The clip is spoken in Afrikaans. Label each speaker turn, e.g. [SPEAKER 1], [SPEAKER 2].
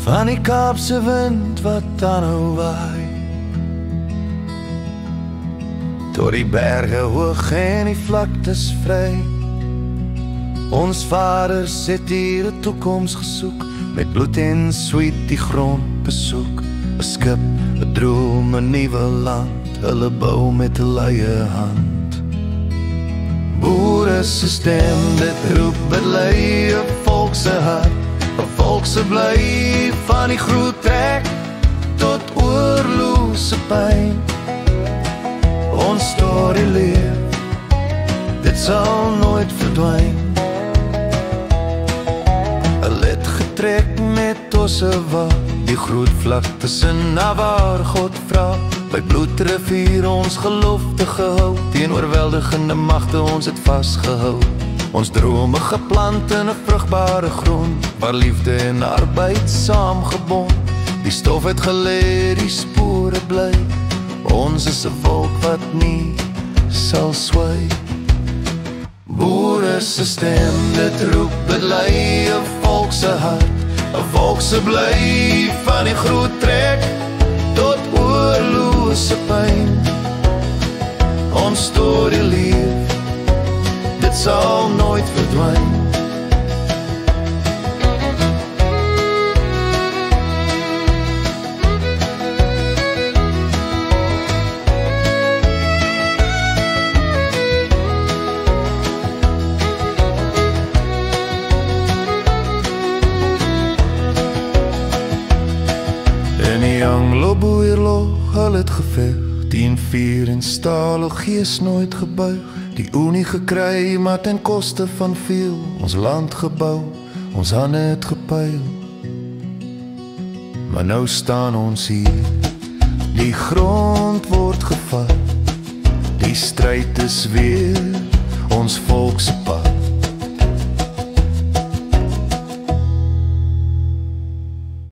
[SPEAKER 1] van die Kaapse wind wat aanhou waai, tot die berge hoog en die vlaktes vry. Ons vaders het hier 'n toekoms gesoek, met bloed en sweet die grond besoek. 'n Skip, 'n droom, 'n nuwe land, hulle bou met 'n leie hand. Boere se stem, dit roep bely 'n volk se hart, 'n volk se bly van die groet trek tot oorlose pyn. Ons storie leef, dit sal nooit verdwyn. 'n Lid getrek met Ossewa, die groot vlaktes in waar God vra. By Bloedrivier ons gelofte gehou, teen oorweldigende magte ons het vasgehou. Ons drome geplant in 'n vrugbare grond, waar liefde en arbeid saamgebond. Die stof het gelê, die spore bly, ons is 'n volk wat nie sal swai. Boere se stem, dit roep bely 'n volk se hart, 'n volk se bly van die groot trek tot oorlose pyn. Ons storie leef, dit sal nooit verdwyn. In die Anglo-Boeroorlog, hulle het geveg, 10-4 en staal, gees nooit gebuig. Die Unie gekry, maar ten koste van veel. Ons land gebou, ons hande het gepeil. Maar nou staan ons hier, die grond word gevat. Die stryd is weer ons volk se pad.